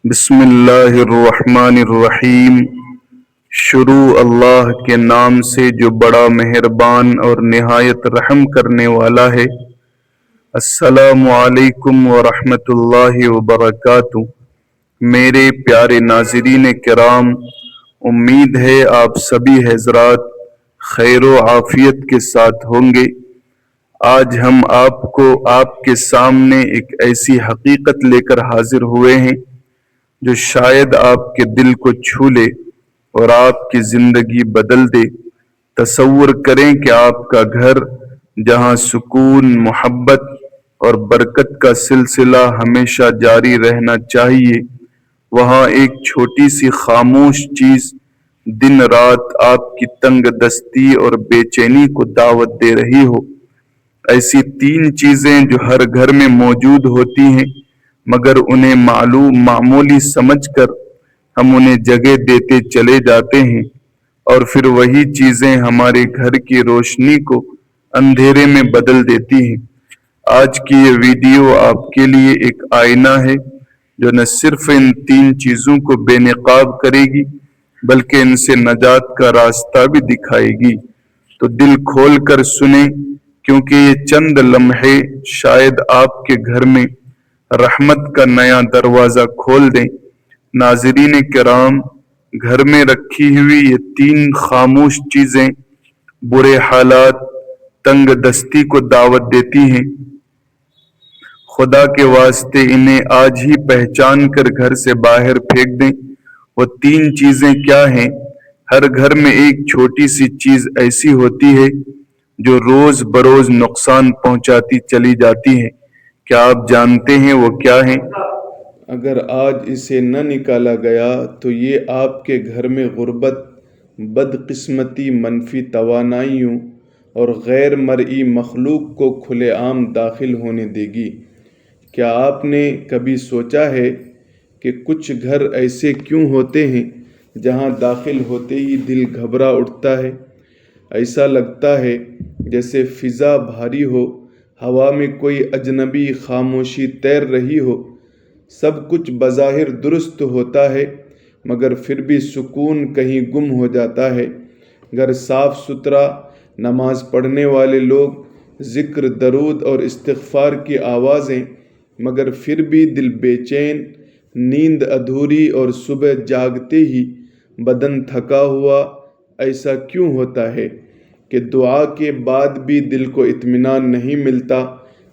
بسم اللہ الرحمن الرحیم۔ شروع اللہ کے نام سے جو بڑا مہربان اور نہایت رحم کرنے والا ہے۔ السلام علیکم ورحمۃ اللہ وبرکاتہ۔ میرے پیارے ناظرین کرام، امید ہے آپ سبھی حضرات خیر و عافیت کے ساتھ ہوں گے۔ آج ہم آپ کے سامنے ایک ایسی حقیقت لے کر حاضر ہوئے ہیں جو شاید آپ کے دل کو چھو لے اور آپ کی زندگی بدل دے۔ تصور کریں کہ آپ کا گھر جہاں سکون، محبت اور برکت کا سلسلہ ہمیشہ جاری رہنا چاہیے، وہاں ایک چھوٹی سی خاموش چیز دن رات آپ کی تنگ دستی اور بے چینی کو دعوت دے رہی ہو۔ ایسی تین چیزیں جو ہر گھر میں موجود ہوتی ہیں، مگر انہیں معمولی سمجھ کر ہم انہیں جگہ دیتے چلے جاتے ہیں، اور پھر وہی چیزیں ہمارے گھر کی روشنی کو اندھیرے میں بدل دیتی ہیں۔ آج کی یہ ویڈیو آپ کے لیے ایک آئینہ ہے جو نہ صرف ان تین چیزوں کو بے نقاب کرے گی بلکہ ان سے نجات کا راستہ بھی دکھائے گی۔ تو دل کھول کر سنیں، کیونکہ یہ چند لمحے شاید آپ کے گھر میں رحمت کا نیا دروازہ کھول دیں۔ ناظرین کرام، گھر میں رکھی ہوئی یہ تین خاموش چیزیں برے حالات، تنگ دستی کو دعوت دیتی ہیں۔ خدا کے واسطے انہیں آج ہی پہچان کر گھر سے باہر پھینک دیں۔ وہ تین چیزیں کیا ہیں؟ ہر گھر میں ایک چھوٹی سی چیز ایسی ہوتی ہے جو روز بروز نقصان پہنچاتی چلی جاتی ہے۔ کیا آپ جانتے ہیں وہ کیا ہیں؟ اگر آج اسے نہ نکالا گیا تو یہ آپ کے گھر میں غربت، بدقسمتی، منفی توانائیوں اور غیر مرئی مخلوق کو کھلے عام داخل ہونے دے گی۔ کیا آپ نے کبھی سوچا ہے کہ کچھ گھر ایسے کیوں ہوتے ہیں جہاں داخل ہوتے ہی دل گھبرا اٹھتا ہے؟ ایسا لگتا ہے جیسے فضا بھاری ہو، ہوا میں کوئی اجنبی خاموشی تیر رہی ہو۔ سب کچھ بظاہر درست ہوتا ہے مگر پھر بھی سکون کہیں گم ہو جاتا ہے۔ گھر صاف ستھرا، نماز پڑھنے والے لوگ، ذکر، درود اور استغفار کی آوازیں، مگر پھر بھی دل بے چین، نیند ادھوری اور صبح جاگتے ہی بدن تھکا ہوا۔ ایسا کیوں ہوتا ہے کہ دعا کے بعد بھی دل کو اطمینان نہیں ملتا؟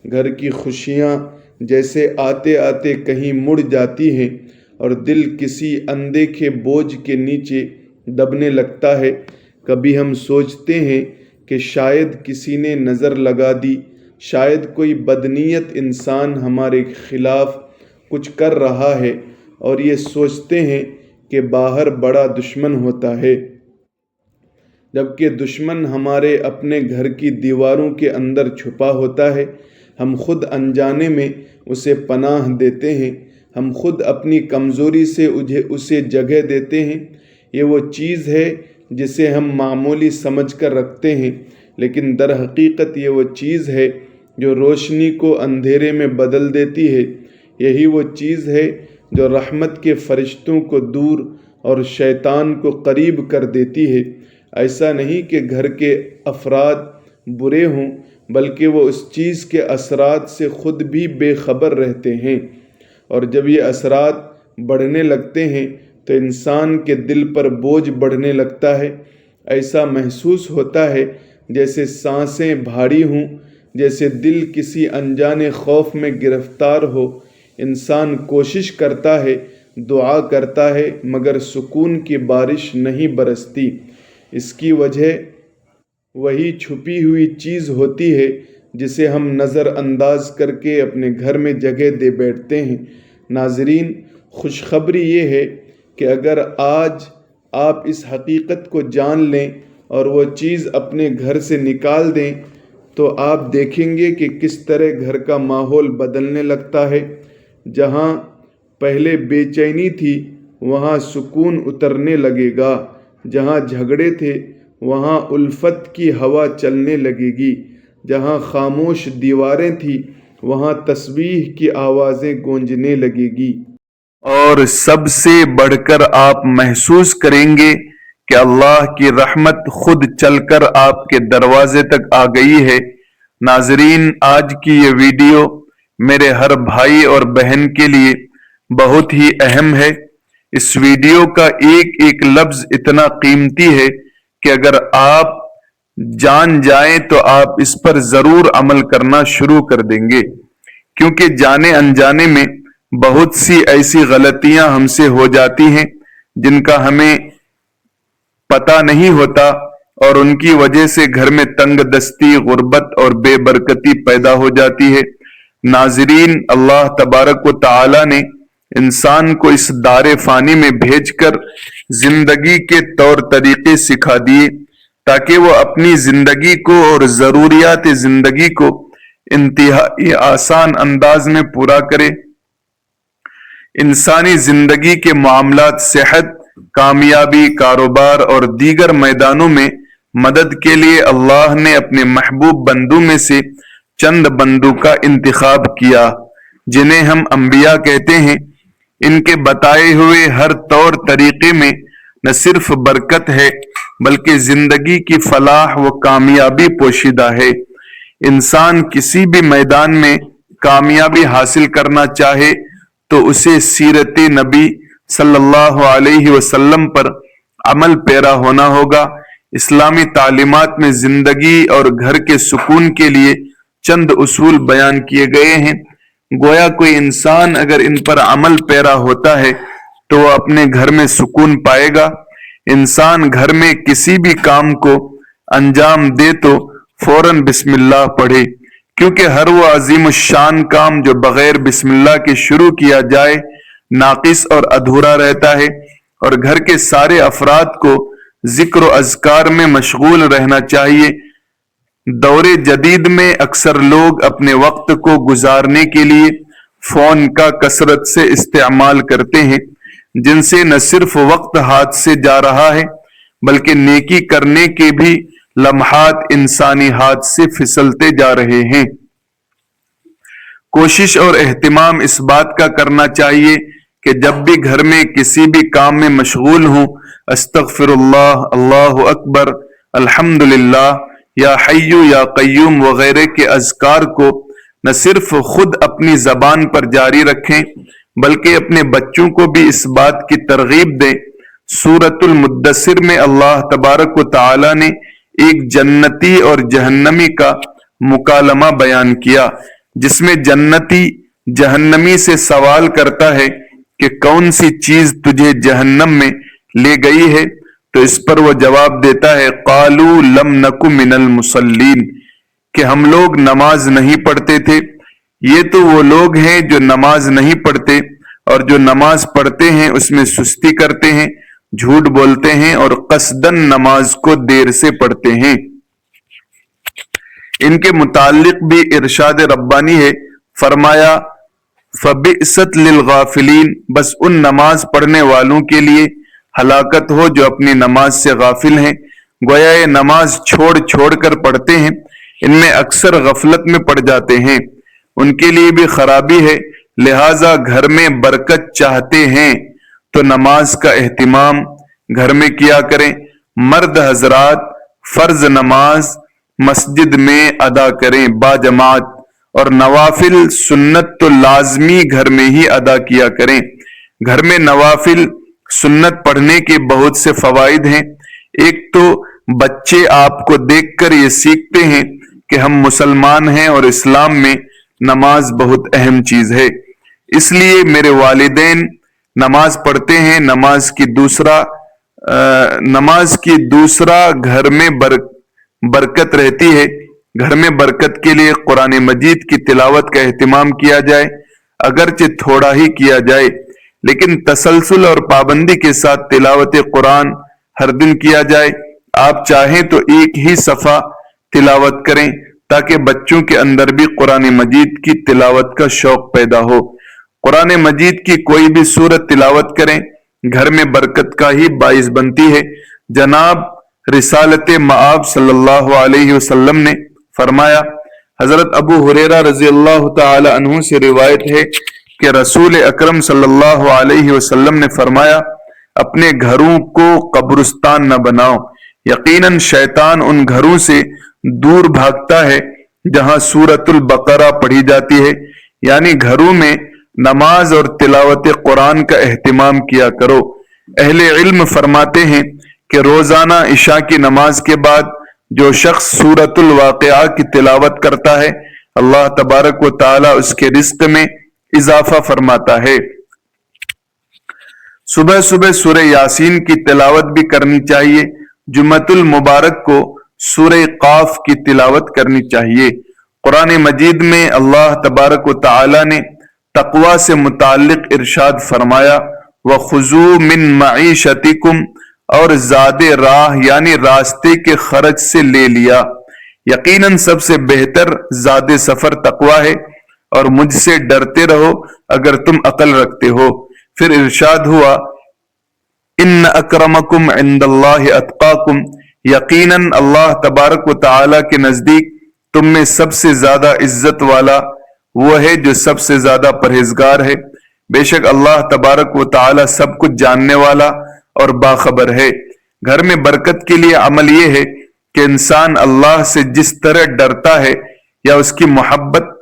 گھر کی خوشیاں جیسے آتے آتے کہیں مڑ جاتی ہیں اور دل کسی اندیکھے بوجھ کے نیچے دبنے لگتا ہے۔ کبھی ہم سوچتے ہیں کہ شاید کسی نے نظر لگا دی، شاید کوئی بدنیت انسان ہمارے خلاف کچھ کر رہا ہے، اور یہ سوچتے ہیں کہ باہر بڑا دشمن ہوتا ہے، جبکہ دشمن ہمارے اپنے گھر کی دیواروں کے اندر چھپا ہوتا ہے۔ ہم خود انجانے میں اسے پناہ دیتے ہیں، ہم خود اپنی کمزوری سے اسے جگہ دیتے ہیں۔ یہ وہ چیز ہے جسے ہم معمولی سمجھ کر رکھتے ہیں، لیکن در حقیقت یہ وہ چیز ہے جو روشنی کو اندھیرے میں بدل دیتی ہے۔ یہی وہ چیز ہے جو رحمت کے فرشتوں کو دور اور شیطان کو قریب کر دیتی ہے۔ ایسا نہیں کہ گھر کے افراد برے ہوں، بلکہ وہ اس چیز کے اثرات سے خود بھی بے خبر رہتے ہیں، اور جب یہ اثرات بڑھنے لگتے ہیں تو انسان کے دل پر بوجھ بڑھنے لگتا ہے۔ ایسا محسوس ہوتا ہے جیسے سانسیں بھاری ہوں، جیسے دل کسی انجانے خوف میں گرفتار ہو۔ انسان کوشش کرتا ہے، دعا کرتا ہے، مگر سکون کی بارش نہیں برستی۔ اس کی وجہ وہی چھپی ہوئی چیز ہوتی ہے جسے ہم نظر انداز کر کے اپنے گھر میں جگہ دے بیٹھتے ہیں۔ ناظرین، خوشخبری یہ ہے کہ اگر آج آپ اس حقیقت کو جان لیں اور وہ چیز اپنے گھر سے نکال دیں تو آپ دیکھیں گے کہ کس طرح گھر کا ماحول بدلنے لگتا ہے۔ جہاں پہلے بے چینی تھی وہاں سکون اترنے لگے گا، جہاں جھگڑے تھے وہاں الفت کی ہوا چلنے لگے گی، جہاں خاموش دیواریں تھیں وہاں تسبیح کی آوازیں گونجنے لگے گی۔ اور سب سے بڑھ کر آپ محسوس کریں گے کہ اللہ کی رحمت خود چل کر آپ کے دروازے تک آ گئی ہے۔ ناظرین، آج کی یہ ویڈیو میرے ہر بھائی اور بہن کے لیے بہت ہی اہم ہے۔ اس ویڈیو کا ایک ایک لفظ اتنا قیمتی ہے کہ اگر آپ جان جائیں تو آپ اس پر ضرور عمل کرنا شروع کر دیں گے، کیونکہ جانے انجانے میں بہت سی ایسی غلطیاں ہم سے ہو جاتی ہیں جن کا ہمیں پتہ نہیں ہوتا، اور ان کی وجہ سے گھر میں تنگ دستی، غربت اور بے برکتی پیدا ہو جاتی ہے۔ ناظرین، اللہ تبارک و تعالی نے انسان کو اس دار فانی میں بھیج کر زندگی کے طور طریقے سکھا دیے تاکہ وہ اپنی زندگی کو اور ضروریات زندگی کو انتہائی آسان انداز میں پورا کرے۔ انسانی زندگی کے معاملات، صحت، کامیابی، کاروبار اور دیگر میدانوں میں مدد کے لیے اللہ نے اپنے محبوب بندوں میں سے چند بندوں کا انتخاب کیا جنہیں ہم انبیاء کہتے ہیں۔ ان کے بتائے ہوئے ہر طور طریقے میں نہ صرف برکت ہے بلکہ زندگی کی فلاح و کامیابی پوشیدہ ہے۔ انسان کسی بھی میدان میں کامیابی حاصل کرنا چاہے تو اسے سیرت نبی صلی اللہ علیہ وسلم پر عمل پیرا ہونا ہوگا۔ اسلامی تعلیمات میں زندگی اور گھر کے سکون کے لیے چند اصول بیان کیے گئے ہیں۔ گویا کوئی انسان اگر ان پر عمل پیرا ہوتا ہے تو وہ اپنے گھر میں سکون پائے گا۔ انسان گھر میں کسی بھی کام کو انجام دے تو فوراً بسم اللہ پڑھے، کیونکہ ہر وہ عظیم الشان کام جو بغیر بسم اللہ کے شروع کیا جائے ناقص اور ادھورا رہتا ہے، اور گھر کے سارے افراد کو ذکر و اذکار میں مشغول رہنا چاہیے۔ دور جدید میں اکثر لوگ اپنے وقت کو گزارنے کے لیے فون کا کثرت سے استعمال کرتے ہیں، جن سے نہ صرف وقت ہاتھ سے جا رہا ہے بلکہ نیکی کرنے کے بھی لمحات انسانی ہاتھ سے پھسلتے جا رہے ہیں۔ کوشش اور اہتمام اس بات کا کرنا چاہیے کہ جب بھی گھر میں کسی بھی کام میں مشغول ہوں، استغفر اللہ، اللہ اکبر، الحمدللہ، یا حی یا قیوم وغیرہ کے اذکار کو نہ صرف خود اپنی زبان پر جاری رکھیں بلکہ اپنے بچوں کو بھی اس بات کی ترغیب دیں۔ سورۃ المدثر میں اللہ تبارک و تعالی نے ایک جنتی اور جہنمی کا مکالمہ بیان کیا، جس میں جنتی جہنمی سے سوال کرتا ہے کہ کون سی چیز تجھے جہنم میں لے گئی ہے، تو اس پر وہ جواب دیتا ہے قالوا لم نک من المصلین، کہ ہم لوگ نماز نہیں پڑھتے تھے۔ یہ تو وہ لوگ ہیں جو نماز نہیں پڑھتے، اور جو نماز پڑھتے ہیں اس میں سستی کرتے ہیں، جھوٹ بولتے ہیں اور قصدن نماز کو دیر سے پڑھتے ہیں۔ ان کے متعلق بھی ارشاد ربانی ہے، فرمایا فبئست للغافلین، بس ان نماز پڑھنے والوں کے لیے ہلاکت ہو جو اپنی نماز سے غافل ہیں۔ گویا یہ نماز چھوڑ چھوڑ کر پڑھتے ہیں، ان میں اکثر غفلت میں پڑ جاتے ہیں، ان کے لیے بھی خرابی ہے۔ لہٰذا گھر میں برکت چاہتے ہیں تو نماز کا اہتمام گھر میں کیا کریں۔ مرد حضرات فرض نماز مسجد میں ادا کریں باجماعت، اور نوافل سنت تو لازمی گھر میں ہی ادا کیا کریں۔ گھر میں نوافل سنت پڑھنے کے بہت سے فوائد ہیں۔ ایک تو بچے آپ کو دیکھ کر یہ سیکھتے ہیں کہ ہم مسلمان ہیں اور اسلام میں نماز بہت اہم چیز ہے، اس لیے میرے والدین نماز پڑھتے ہیں۔ نماز کی دوسرا گھر میں برکت رہتی ہے۔ گھر میں برکت کے لیے قرآن مجید کی تلاوت کا اہتمام کیا جائے، اگرچہ تھوڑا ہی کیا جائے، لیکن تسلسل اور پابندی کے ساتھ تلاوت قرآن ہر دن کیا جائے۔ آپ چاہیں تو ایک ہی صفحہ تلاوت کریں تاکہ بچوں کے اندر بھی قرآن مجید کی تلاوت کا شوق پیدا ہو۔ قرآن مجید کی کوئی بھی سورت تلاوت کریں، گھر میں برکت کا ہی باعث بنتی ہے۔ جناب رسالت مآب صلی اللہ علیہ وسلم نے فرمایا، حضرت ابو ہریرہ رضی اللہ تعالی عنہ سے روایت ہے کہ رسول اکرم صلی اللہ علیہ وسلم نے فرمایا اپنے گھروں کو قبرستان نہ بناؤ، یقیناً شیطان ان گھروں سے دور بھاگتا ہے جہاں سورۃ البقرہ پڑھی جاتی ہے، یعنی گھروں میں نماز اور تلاوت قرآن کا اہتمام کیا کرو۔ اہل علم فرماتے ہیں کہ روزانہ عشاء کی نماز کے بعد جو شخص سورۃ الواقعہ کی تلاوت کرتا ہے اللہ تبارک و تعالی اس کے رزق میں اضافہ فرماتا ہے۔ صبح صبح سورہ یاسین کی تلاوت بھی کرنی چاہیے۔ جمعۃ المبارک کو سورہ قاف کی تلاوت کرنی چاہیے۔ قرآن مجید میں اللہ تبارک و تعالی نے تقوی سے متعلق ارشاد فرمایا وَخُذُوا مِن مَعِیشَتِکُم، اور زاد راہ یعنی راستے کے خرچ سے لے لیا، یقیناً سب سے بہتر زاد سفر تقوی ہے، اور مجھ سے ڈرتے رہو اگر تم عقل رکھتے ہو۔ پھر ارشاد ہوا ان اکرمکم عند اللہ اتقاکم، یقیناً اللہ تبارک و تعالی کے نزدیک تم میں سب سے زیادہ عزت والا وہ ہے جو سب سے زیادہ پرہیزگار ہے۔ بے شک اللہ تبارک و تعالی سب کچھ جاننے والا اور باخبر ہے۔ گھر میں برکت کے لیے عمل یہ ہے کہ انسان اللہ سے جس طرح ڈرتا ہے یا اس کی محبت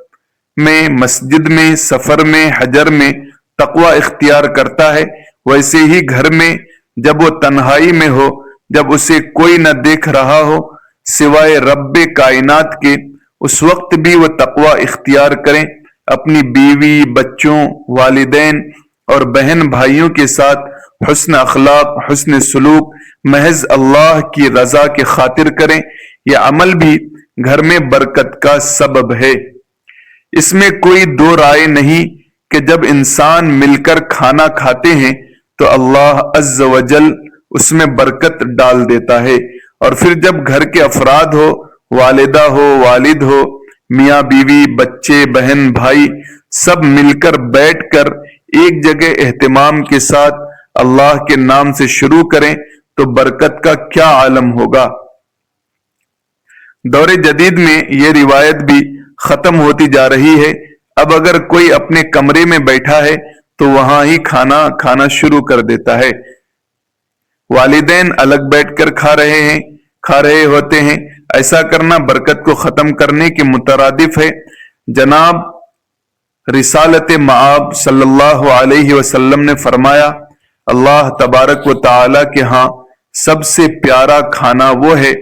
میں مسجد میں سفر میں حجر میں تقوی اختیار کرتا ہے، ویسے ہی گھر میں جب وہ تنہائی میں ہو، جب اسے کوئی نہ دیکھ رہا ہو سوائے رب کائنات کے، اس وقت بھی وہ تقوی اختیار کریں، اپنی بیوی، بچوں، والدین اور بہن بھائیوں کے ساتھ حسن اخلاق، حسن سلوک محض اللہ کی رضا کے خاطر کریں۔ یہ عمل بھی گھر میں برکت کا سبب ہے۔ اس میں کوئی دو رائے نہیں کہ جب انسان مل کر کھانا کھاتے ہیں تو اللہ عز و جل اس میں برکت ڈال دیتا ہے، اور پھر جب گھر کے افراد ہو، والدہ ہو، والد ہو، میاں بیوی، بچے، بہن بھائی، سب مل کر بیٹھ کر ایک جگہ اہتمام کے ساتھ اللہ کے نام سے شروع کریں تو برکت کا کیا عالم ہوگا۔ دور جدید میں یہ روایت بھی ختم ہوتی جا رہی ہے۔ اب اگر کوئی اپنے کمرے میں بیٹھا ہے تو وہاں ہی کھانا کھانا شروع کر دیتا ہے۔ والدین الگ بیٹھ کر کھا رہے ہوتے ہیں۔ ایسا کرنا برکت کو ختم کرنے کے مترادف ہے۔ جناب رسالت مآب صلی اللہ علیہ وسلم نے فرمایا اللہ تبارک و تعالی کے ہاں سب سے پیارا کھانا وہ ہے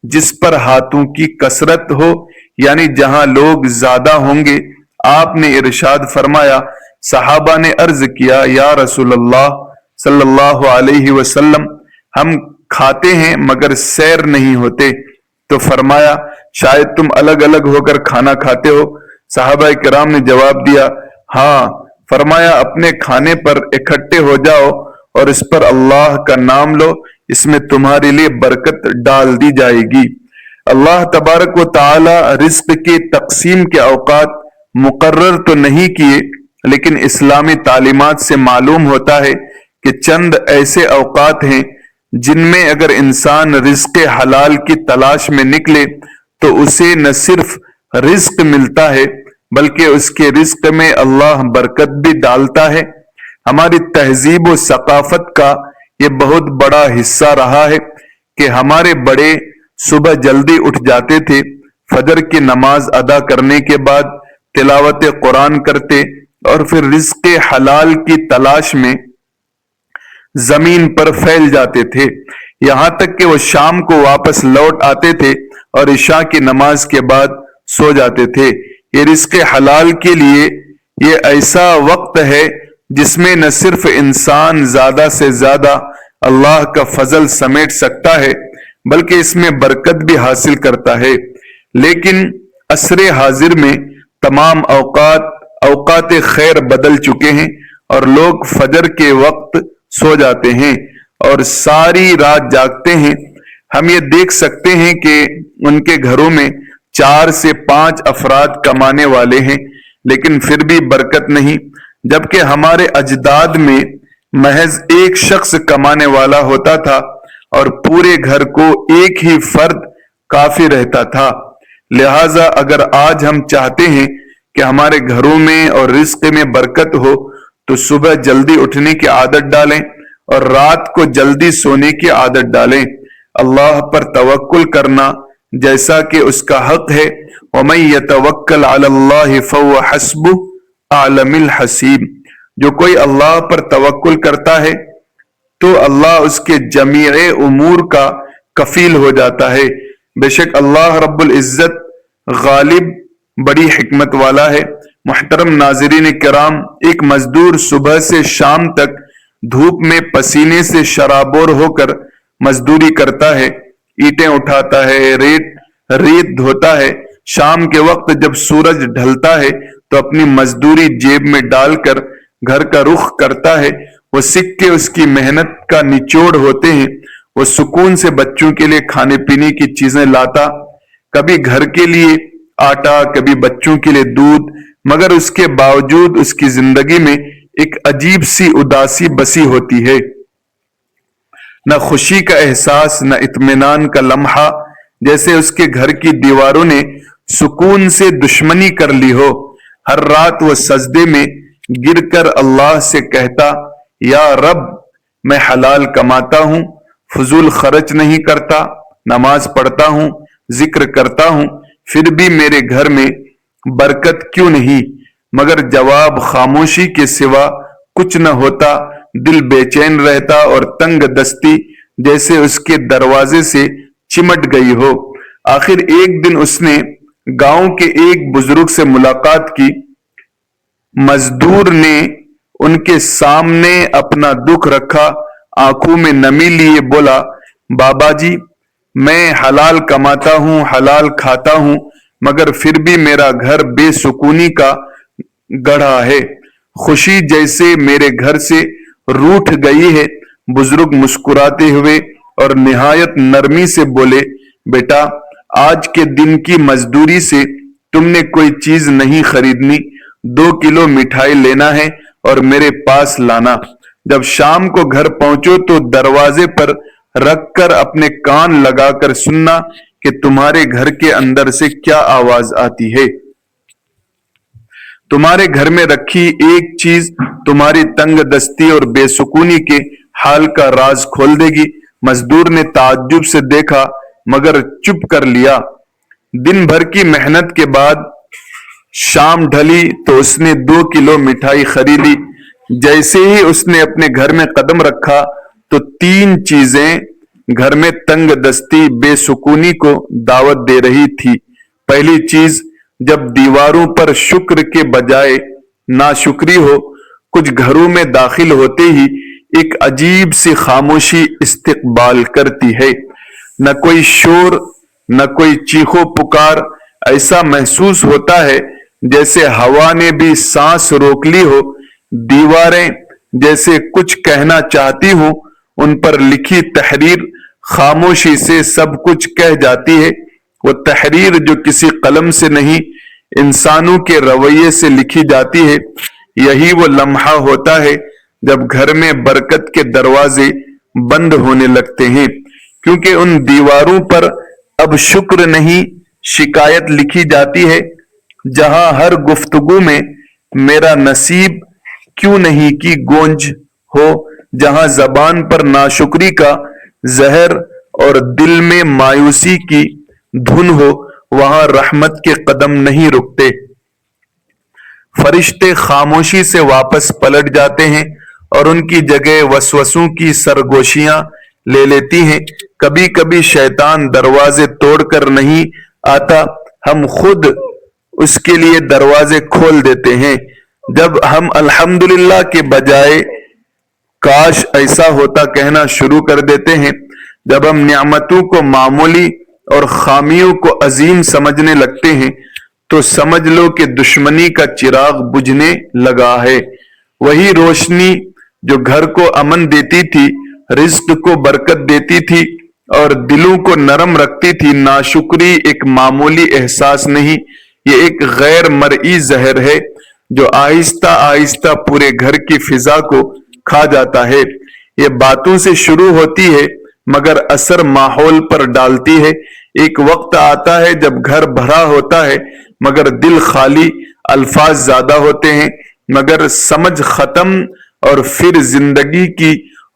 جس پر ہاتھوں کی کثرت ہو، یعنی جہاں لوگ زیادہ ہوں گے۔ آپ نے ارشاد فرمایا، صحابہ نے عرض کیا یا رسول اللہ صلی اللہ علیہ وسلم ہم کھاتے ہیں مگر سیر نہیں ہوتے، تو فرمایا شاید تم الگ الگ ہو کر کھانا کھاتے ہو۔ صحابہ کرام نے جواب دیا ہاں۔ فرمایا اپنے کھانے پر اکٹھے ہو جاؤ اور اس پر اللہ کا نام لو، اس میں تمہارے لیے برکت ڈال دی جائے گی۔ اللہ تبارک و تعالی رزق کی تقسیم کے اوقات مقرر تو نہیں کیے، لیکن اسلامی تعلیمات سے معلوم ہوتا ہے کہ چند ایسے اوقات ہیں جن میں اگر انسان رزق حلال کی تلاش میں نکلے تو اسے نہ صرف رزق ملتا ہے بلکہ اس کے رزق میں اللہ برکت بھی ڈالتا ہے۔ ہماری تہذیب و ثقافت کا یہ بہت بڑا حصہ رہا ہے کہ ہمارے بڑے صبح جلدی اٹھ جاتے تھے، فجر کی نماز ادا کرنے کے بعد تلاوت قرآن کرتے اور پھر رزق حلال کی تلاش میں زمین پر پھیل جاتے تھے، یہاں تک کہ وہ شام کو واپس لوٹ آتے تھے اور عشاء کی نماز کے بعد سو جاتے تھے۔ یہ رزق حلال کے لیے یہ ایسا وقت ہے جس میں نہ صرف انسان زیادہ سے زیادہ اللہ کا فضل سمیٹ سکتا ہے بلکہ اس میں برکت بھی حاصل کرتا ہے۔ لیکن عصر حاضر میں تمام اوقات خیر بدل چکے ہیں اور لوگ فجر کے وقت سو جاتے ہیں اور ساری رات جاگتے ہیں۔ ہم یہ دیکھ سکتے ہیں کہ ان کے گھروں میں 4 سے 5 افراد کمانے والے ہیں لیکن پھر بھی برکت نہیں، جبکہ ہمارے اجداد میں محض ایک شخص کمانے والا ہوتا تھا اور پورے گھر کو ایک ہی فرد کافی رہتا تھا۔ لہٰذا اگر آج ہم چاہتے ہیں کہ کہ ہمارے گھروں میں اور رزق میں برکت ہو تو صبح جلدی اٹھنے کی عادت ڈالیں اور رات کو جلدی سونے کی عادت ڈالیں۔ اللہ پر توکل کرنا جیسا کہ اس کا حق ہے، وَمَن يَتَوَكَّلْ عَلَى اللَّهِ فَهُوَ حَسْبُهُ أَعْلَمِ الْحَسِيبِ۔ جو کوئی اللہ پر توکل کرتا ہے تو اللہ اس کے جمیع امور کا کفیل ہو جاتا ہے۔ بے شک اللہ رب العزت غالب بڑی حکمت والا ہے۔ محترم ناظرین کرام، ایک مزدور صبح سے شام تک دھوپ میں پسینے سے شرابور ہو کر مزدوری کرتا ہے، اینٹیں اٹھاتا ہے، ریت دھوتا ہے۔ شام کے وقت جب سورج ڈھلتا ہے تو اپنی مزدوری جیب میں ڈال کر گھر کا رخ کرتا ہے۔ وہ سکے اس کی محنت کا نچوڑ ہوتے ہیں۔ وہ سکون سے بچوں کے لیے کھانے پینے کی چیزیں لاتا، کبھی گھر کے لیے آٹا، کبھی بچوں کے لیے دودھ، مگر اس کے باوجود اس کی زندگی میں ایک عجیب سی اداسی بسی ہوتی ہے۔ نہ خوشی کا احساس، نہ اطمینان کا لمحہ، جیسے اس کے گھر کی دیواروں نے سکون سے دشمنی کر لی ہو۔ ہر رات وہ سجدے میں گر کر اللہ سے کہتا، یا رب، میں حلال کماتا ہوں، فضول خرچ نہیں کرتا، نماز پڑھتا ہوں، ذکر کرتا ہوں، پھر بھی میرے گھر میں برکت کیوں نہیں؟ مگر جواب خاموشی کے سوا کچھ نہ ہوتا۔ دل بے چین رہتا اور تنگ دستی جیسے اس کے دروازے سے چمٹ گئی ہو۔ آخر ایک دن اس نے گاؤں کے ایک بزرگ سے ملاقات کی۔ مزدور نے ان کے سامنے اپنا دکھ رکھا، آنکھوں میں نمی لیے بولا، بابا جی، میں حلال کماتا ہوں، حلال کھاتا ہوں، مگر پھر بھی میرا گھر بے سکونی کا گڑھا ہے، خوشی جیسے میرے گھر سے روٹھ گئی ہے۔ بزرگ مسکراتے ہوئے اور نہایت نرمی سے بولے، بیٹا، آج کے دن کی مزدوری سے تم نے کوئی چیز نہیں خریدنی، 2 کلو مٹھائی لینا ہے اور میرے پاس لانا۔ جب شام کو گھر پہنچو تو دروازے پر رکھ کر اپنے کان لگا کر سننا کہ تمہارے گھر کے اندر سے کیا آواز آتی ہے۔ تمہارے گھر میں رکھی ایک چیز تمہاری تنگ دستی اور بے سکونی کے حال کا راز کھول دے گی۔ مزدور نے تعجب سے دیکھا مگر چپ کر لیا۔ دن بھر کی محنت کے بعد شام ڈھلی تو اس نے 2 کلو مٹھائی خریدی۔ جیسے ہی اس نے اپنے گھر میں قدم رکھا تو 3 چیزیں گھر میں تنگ دستی، بے سکونی کو دعوت دے رہی تھی۔ پہلی چیز، جب دیواروں پر شکر کے بجائے ناشکری ہو، کچھ گھروں میں داخل ہوتے ہی ایک عجیب سی خاموشی استقبال کرتی ہے۔ نہ کوئی شور، نہ کوئی چیخو پکار، ایسا محسوس ہوتا ہے جیسے ہوا نے بھی سانس روک لی ہو۔ دیواریں جیسے کچھ کہنا چاہتی ہوں، ان پر لکھی تحریر خاموشی سے سب کچھ کہہ جاتی ہے۔ وہ تحریر جو کسی قلم سے نہیں، انسانوں کے رویے سے لکھی جاتی ہے۔ یہی وہ لمحہ ہوتا ہے جب گھر میں برکت کے دروازے بند ہونے لگتے ہیں، کیونکہ ان دیواروں پر اب شکر نہیں، شکایت لکھی جاتی ہے۔ جہاں ہر گفتگو میں میرا نصیب کیوں نہیں کی گونج ہو، جہاں زبان پر ناشکری کا زہر اور دل میں مایوسی کی دھن ہو، وہاں رحمت کے قدم نہیں رکتے۔ فرشتے خاموشی سے واپس پلٹ جاتے ہیں اور ان کی جگہ وسوسوں کی سرگوشیاں لے لیتی ہیں۔ کبھی کبھی شیطان دروازے توڑ کر نہیں آتا، ہم خود اس کے لیے دروازے کھول دیتے ہیں۔ جب ہم الحمدللہ کے بجائے کاش ایسا ہوتا کہنا شروع کر دیتے ہیں، جب ہم نعمتوں کو معمولی اور خامیوں کو عظیم سمجھنے لگتے ہیں، تو سمجھ لو کہ دشمنی کا چراغ بجھنے لگا ہے۔ وہی روشنی جو گھر کو امن دیتی تھی، رزق کو برکت دیتی تھی اور دلوں کو نرم رکھتی تھی، ناشکری ایک معمولی احساس نہیں، یہ ایک غیر مرئی زہر ہے جو آہستہ آہستہ پورے گھر کی فضا کو کھا جاتا ہے۔ یہ باتوں سے شروع ہوتی ہے مگر اثر ماحول پر ڈالتی ہے۔ ایک وقت آتا ہے جب گھر بھرا ہوتا ہے مگر دل خالی، الفاظ زیادہ ہوتے ہیں مگر سمجھ ختم، اور پھر زندگی کی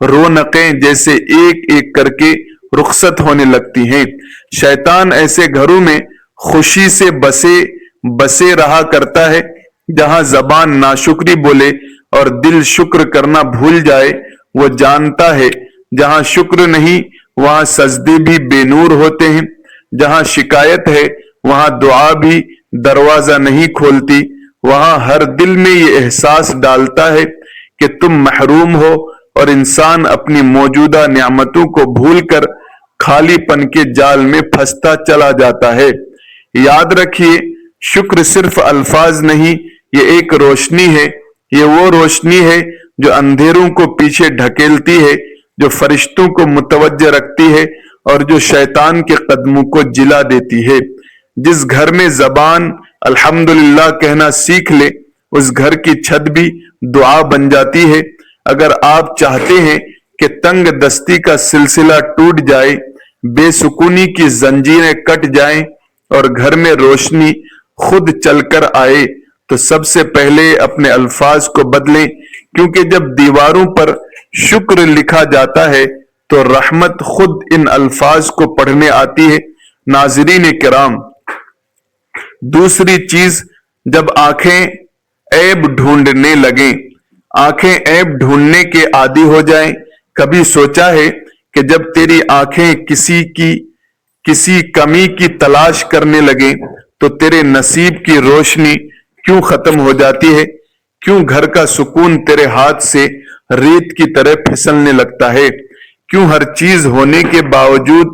رونقیں جیسے ایک ایک کر کے رخصت ہونے لگتی ہیں۔ شیطان ایسے گھروں میں خوشی سے بسے رہا کرتا ہے جہاں زبان ناشکری بولے اور دل شکر کرنا بھول جائے۔ وہ جانتا ہے جہاں شکر نہیں وہاں سجدے بھی بے نور ہوتے ہیں، جہاں شکایت ہے وہاں دعا بھی دروازہ نہیں کھولتی، وہاں ہر دل میں یہ احساس ڈالتا ہے کہ تم محروم ہو، اور انسان اپنی موجودہ نعمتوں کو بھول کر خالی پن کے جال میں پھنستا چلا جاتا ہے۔ یاد رکھیے، شکر صرف الفاظ نہیں، یہ ایک روشنی ہے۔ یہ وہ روشنی ہے جو اندھیروں کو پیچھے ڈھکیلتی ہے، جو فرشتوں کو متوجہ رکھتی ہے اور جو شیطان کے قدموں کو جلا دیتی ہے۔ جس گھر میں زبان الحمدللہ کہنا سیکھ لے اس گھر کی چھت بھی دعا بن جاتی ہے۔ اگر آپ چاہتے ہیں کہ تنگ دستی کا سلسلہ ٹوٹ جائے، بے سکونی کی زنجیریں کٹ جائیں اور گھر میں روشنی خود چل کر آئے، تو سب سے پہلے اپنے الفاظ کو بدلیں، کیونکہ جب دیواروں پر شکر لکھا جاتا ہے تو رحمت خود ان الفاظ کو پڑھنے آتی ہے۔ ناظرین کرام، دوسری چیز، جب آنکھیں عیب ڈھونڈنے لگیں، آنکھیں عیب ڈھونڈنے کے عادی ہو جائیں۔ کبھی سوچا ہے کہ جب تیری آنکھیں کسی کمی کی تلاش کرنے لگیں تو تیرے نصیب کی روشنی کیوں ختم ہو جاتی ہے؟ کیوں گھر کا سکون تیرے ہاتھ سے ریت کی طرح پھسلنے لگتا ہے؟ کیوں ہر چیز ہونے کے باوجود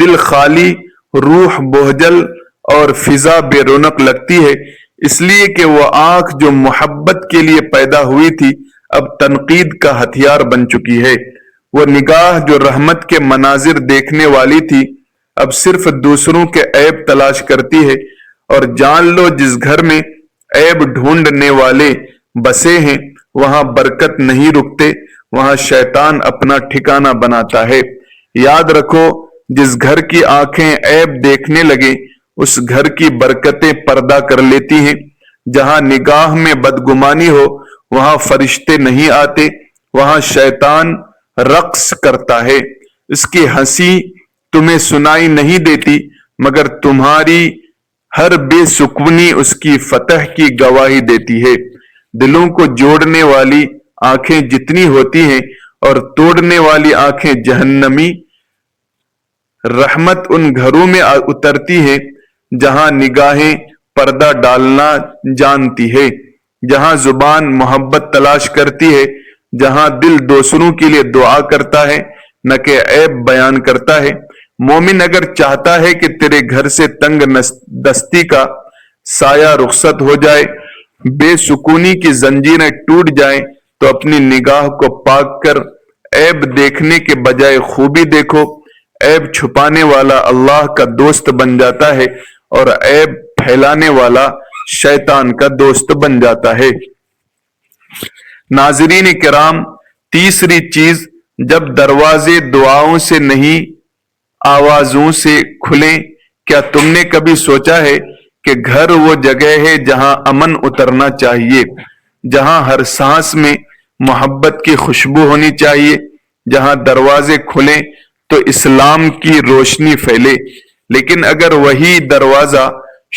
دل خالی، روح بوجھل اور فضا بے رونق لگتی ہے؟ اس لیے کہ وہ آنکھ جو محبت کے لیے پیدا ہوئی تھی اب تنقید کا ہتھیار بن چکی ہے۔ وہ نگاہ جو رحمت کے مناظر دیکھنے والی تھی اب صرف دوسروں کے عیب تلاش کرتی ہے۔ اور جان لو، جس گھر میں عیب ڈھونڈنے والے بسے ہیں وہاں برکت نہیں رکتے، وہاں شیطان اپنا ٹھکانہ بناتا ہے۔ یاد رکھو، جس گھر کی آنکھیں عیب دیکھنے لگے اس گھر کی برکتیں پردہ کر لیتی ہیں۔ جہاں نگاہ میں بدگمانی ہو وہاں فرشتے نہیں آتے، وہاں شیطان رقص کرتا ہے۔ اس کی ہنسی تمہیں سنائی نہیں دیتی مگر تمہاری ہر بے سکونی اس کی فتح کی گواہی دیتی ہے۔ دلوں کو جوڑنے والی آنکھیں جتنی ہوتی ہیں اور توڑنے والی آنکھیں جہنمی، رحمت ان گھروں میں اترتی ہے جہاں نگاہیں پردہ ڈالنا جانتی ہے، جہاں زبان محبت تلاش کرتی ہے، جہاں دل دوسروں کے لیے دعا کرتا ہے نہ کہ عیب بیان کرتا ہے۔ مومن اگر چاہتا ہے کہ تیرے گھر سے تنگ دستی کا سایہ رخصت ہو جائے، بے سکونی کی زنجیریں ٹوٹ جائیں، تو اپنی نگاہ کو پاک کر عیب دیکھنے کے بجائے خوبی دیکھو۔ عیب چھپانے والا اللہ کا دوست بن جاتا ہے اور عیب پھیلانے والا شیطان کا دوست بن جاتا ہے۔ ناظرین کرام، تیسری چیز، جب دروازے دعاؤں سے نہیں آوازوں سے کھلیں، کیا تم نے کبھی سوچا ہے کہ گھر وہ جگہ ہے جہاں امن اترنا چاہیے، جہاں ہر سانس میں محبت کی خوشبو ہونی چاہیے، جہاں دروازے کھلیں تو اسلام کی روشنی پھیلے، لیکن اگر وہی دروازہ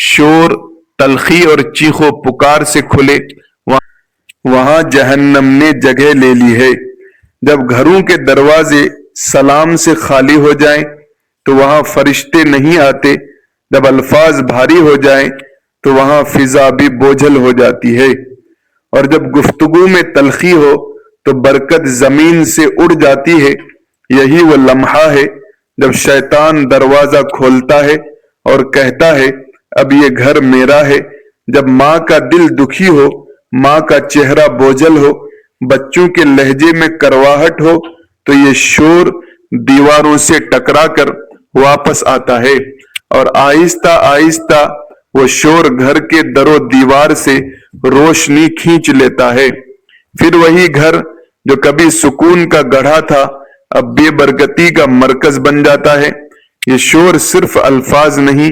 شور، تلخی اور چیخ و پکار سے کھلے، وہاں جہنم نے جگہ لے لی ہے۔ جب گھروں کے دروازے سلام سے خالی ہو جائیں تو وہاں فرشتے نہیں آتے، جب الفاظ بھاری ہو جائیں تو وہاں فضا بھی بوجھل ہو جاتی ہے، اور جب گفتگو میں تلخی ہو تو برکت زمین سے اڑ جاتی ہے۔ یہی وہ لمحہ ہے جب شیطان دروازہ کھولتا ہے اور کہتا ہے اب یہ گھر میرا ہے۔ جب ماں کا دل دکھی ہو، ماں کا چہرہ بوجھل ہو، بچوں کے لہجے میں کرواہٹ ہو، تو یہ شور دیواروں سے ٹکرا کر واپس آتا ہے، اور آہستہ آہستہ وہ شور گھر کے در و دیوار سے روشنی کھینچ لیتا ہے۔ پھر وہی گھر جو کبھی سکون کا گڑھا تھا اب بے برکتی کا مرکز بن جاتا ہے۔ یہ شور صرف الفاظ نہیں،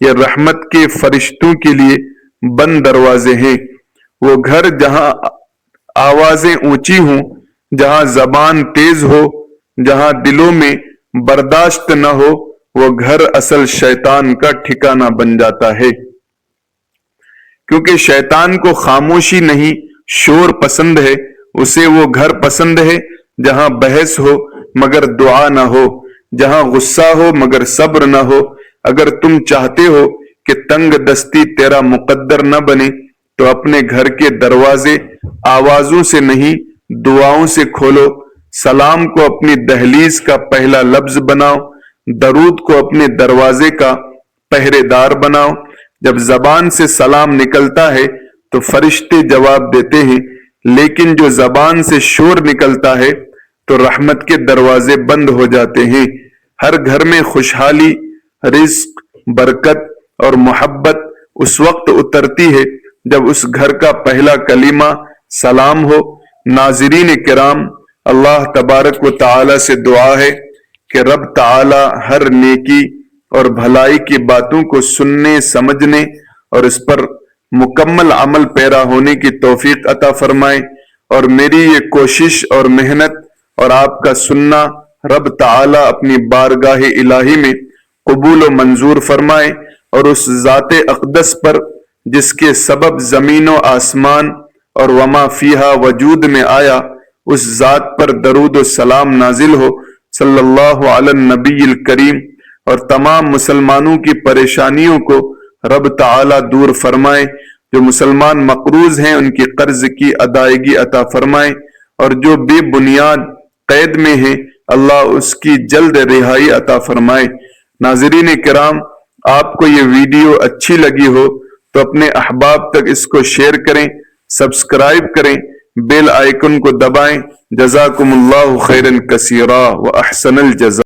یہ رحمت کے فرشتوں کے لیے بند دروازے ہیں۔ وہ گھر جہاں آوازیں اونچی ہوں، جہاں زبان تیز ہو، جہاں دلوں میں برداشت نہ ہو، وہ گھر اصل شیطان کا ٹھکانہ بن جاتا ہے۔ کیونکہ شیطان کو خاموشی نہیں، شور پسند ہے۔ اسے وہ گھر پسند ہے جہاں بحث ہو مگر دعا نہ ہو، جہاں غصہ ہو مگر صبر نہ ہو۔ اگر تم چاہتے ہو کہ تنگ دستی تیرا مقدر نہ بنے تو اپنے گھر کے دروازے آوازوں سے نہیں، دعاؤں سے کھولو۔ سلام کو اپنی دہلیز کا پہلا لفظ بناؤ، درود کو اپنے دروازے کا پہرے دار بناؤ۔ جب زبان سے سلام نکلتا ہے تو فرشتے جواب دیتے ہیں، لیکن جو زبان سے شور نکلتا ہے تو رحمت کے دروازے بند ہو جاتے ہیں۔ ہر گھر میں خوشحالی، رزق، برکت اور محبت اس وقت اترتی ہے جب اس گھر کا پہلا کلمہ سلام ہو۔ ناظرین کرام، اللہ تبارک و تعالی سے دعا ہے کہ رب تعالی ہر نیکی اور بھلائی کی باتوں کو سننے، سمجھنے اور اس پر مکمل عمل پیرا ہونے کی توفیق عطا فرمائے، اور میری یہ کوشش اور محنت اور آپ کا سننا رب تعالی اپنی بارگاہ الہی میں قبول و منظور فرمائے، اور اس ذات اقدس پر جس کے سبب زمین و آسمان اور وما فیہا وجود میں آیا، اس ذات پر درود و سلام نازل ہو صلی اللہ علی النبی الکریم، اور تمام مسلمانوں کی پریشانیوں کو رب تعالی دور فرمائے۔ جو مسلمان مقروض ہیں ان کی قرض کی ادائیگی عطا فرمائے، اور جو بے بنیاد قید میں ہیں اللہ اس کی جلد رہائی عطا فرمائے۔ ناظرین کرام، آپ کو یہ ویڈیو اچھی لگی ہو تو اپنے احباب تک اس کو شیئر کریں، سبسکرائب کریں، بیل آئیکن کو دبائیں۔ جزاکم اللہ خیرا کثیرا و احسن الجزاء۔